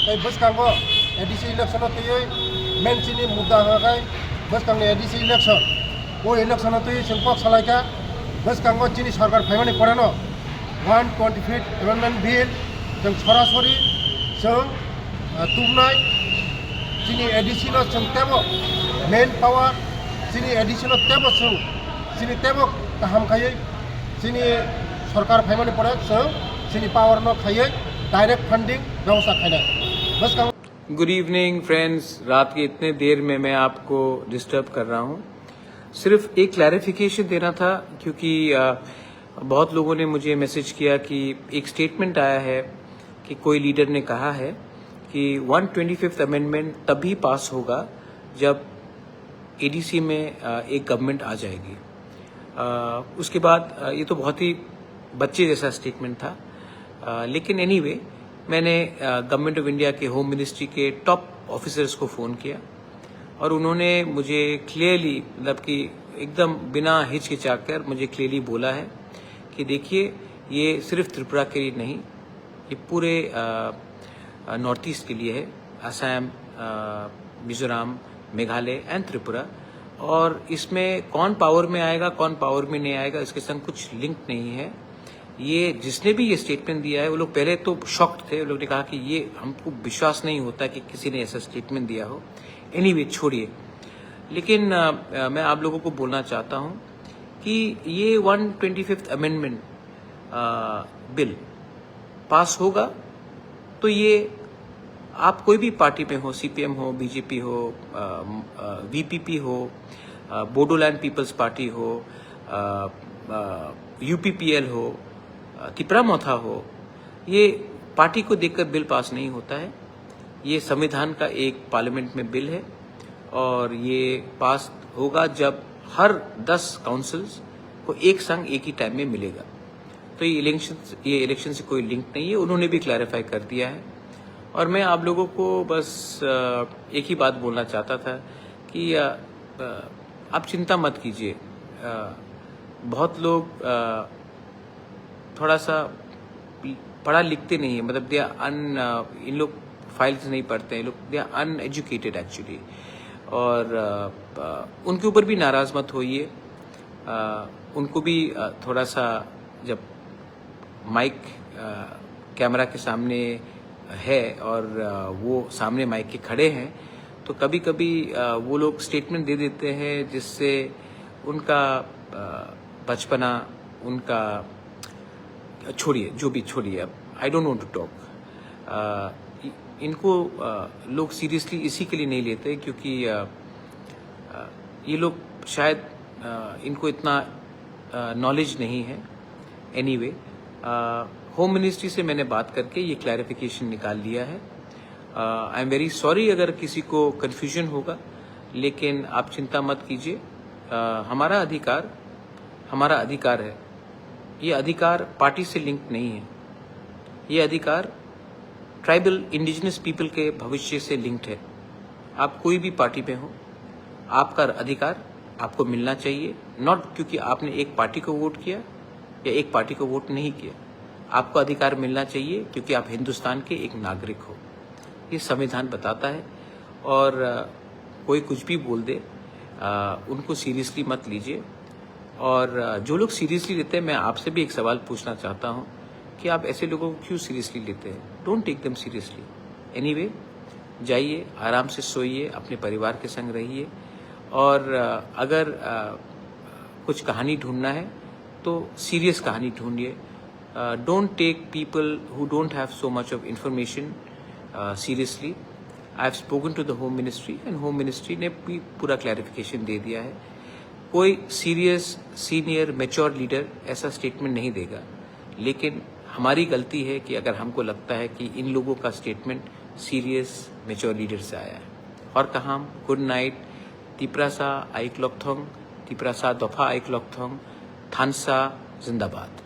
tei bwskango ADC election o tui main chini mudda hakai bwskangni ADC election o election o tui chwng kok salaika bwskango chini sarkar phaimani poreno 125th amendment bill chwng sorasori chwng tubnai chini ADC no chwng tebo main power chini ADC no tebo chwng chini tebo kaham khaiye chini sarkar phaimani pore chwng chini power no khaiye direct funding व्यवस्था खाना। Good evening friends, रात के इतने देर में मैं आपको disturb कर रहा हूं। सिर्फ एक क्लैरिफिकेशन देना था क्योंकि बहुत लोगों ने मुझे मैसेज किया कि एक स्टेटमेंट आया है कि कोई लीडर ने कहा है कि 125th अमेंडमेंट तभी पास होगा जब एडीसी में एक गवर्नमेंट आ जाएगी। उसके बाद ये तो बहुत ही बच्चे जैसा स्टेटमेंट था। लेकिन एनीवे मैंने गवर्नमेंट ऑफ इंडिया के होम मिनिस्ट्री के टॉप ऑफिसर्स को फ़ोन किया और उन्होंने मुझे क्लियरली मतलब कि एकदम बिना हिचकिचाकर मुझे क्लियरली बोला है कि देखिए ये सिर्फ त्रिपुरा के लिए नहीं, ये पूरे नॉर्थ ईस्ट के लिए है, असम, मिजोरम, मेघालय एंड त्रिपुरा। और इसमें कौन पावर में आएगा कौन पावर में नहीं आएगा इसके संग कुछ लिंक नहीं है। ये जिसने भी ये स्टेटमेंट दिया है वो लोग पहले तो शॉक्ड थे, वो लोग ने कहा कि ये हमको विश्वास नहीं होता कि किसी ने ऐसा स्टेटमेंट दिया हो। एनीवे छोड़िए, लेकिन मैं आप लोगों को बोलना चाहता हूं कि ये 125th अमेंडमेंट बिल पास होगा तो ये आप कोई भी पार्टी में हो, सीपीएम हो, बीजेपी हो, वीपीपी हो, बोडोलैंड पीपल्स पार्टी हो, यूपीपीएल हो, त्रिपुरा मोथा हो, ये पार्टी को देखकर बिल पास नहीं होता है। ये संविधान का एक पार्लियामेंट में बिल है और ये पास होगा जब हर 10 काउंसिल्स को एक संग एक ही टाइम में मिलेगा। तो ये इलेक्शन से कोई लिंक नहीं है, उन्होंने भी क्लैरिफाई कर दिया है। और मैं आप लोगों को बस एक ही बात बोलना चाहता था कि आप चिंता मत कीजिए। बहुत लोग थोड़ा सा पढ़ा लिखते नहीं है, मतलब दे इन लोग फाइल्स नहीं पढ़ते हैं, लोग दे आर अनएजुकेटेड एक्चुअली। और उनके ऊपर भी नाराज मत होइए। उनको भी थोड़ा सा जब माइक कैमरा के सामने है और वो सामने माइक के खड़े हैं तो कभी कभी वो लोग स्टेटमेंट दे देते हैं जिससे उनका बचपना, उनका छोड़िए, जो भी छोड़िए, अब I don't want to talk. इनको लोग सीरियसली इसी के लिए नहीं लेते क्योंकि ये लोग शायद इनको इतना नॉलेज नहीं है। एनीवे होम मिनिस्ट्री से मैंने बात करके ये क्लैरिफिकेशन निकाल लिया है। आई एम वेरी सॉरी अगर किसी को कन्फ्यूजन होगा, लेकिन आप चिंता मत कीजिए। हमारा अधिकार है। ये अधिकार पार्टी से लिंक नहीं है, ये अधिकार ट्राइबल इंडिजिनस पीपल के भविष्य से लिंक्ड है। आप कोई भी पार्टी में हो, आपका अधिकार आपको मिलना चाहिए, नॉट क्योंकि आपने एक पार्टी को वोट किया या एक पार्टी को वोट नहीं किया। आपको अधिकार मिलना चाहिए क्योंकि आप हिंदुस्तान के एक नागरिक हो, ये संविधान बताता है। और कोई कुछ भी बोल दे, उनको सीरियसली मत लीजिए। और जो लोग सीरियसली लेते हैं, मैं आपसे भी एक सवाल पूछना चाहता हूं कि आप ऐसे लोगों को क्यों सीरियसली लेते हैं? Don't take them seriously. Anyway, जाइए, आराम से सोइए, अपने परिवार के संग रहिए। और अगर कुछ कहानी ढूंढना है तो सीरियस कहानी ढूंढिए। Don't take people who don't have so much of information seriously. I have spoken to the home ministry and home ministry ने भी पूरा क्लैरिफिकेशन दे दिया है। कोई सीरियस सीनियर मैच्योर लीडर ऐसा स्टेटमेंट नहीं देगा, लेकिन हमारी गलती है कि अगर हमको लगता है कि इन लोगों का स्टेटमेंट सीरियस मैच्योर लीडर से आया है। और कहा, गुड नाइट, तिप्रासा आइक्लॉकथोंग, तिप्रासा दफा आइक्लॉकथोंग, थानसा जिंदाबाद।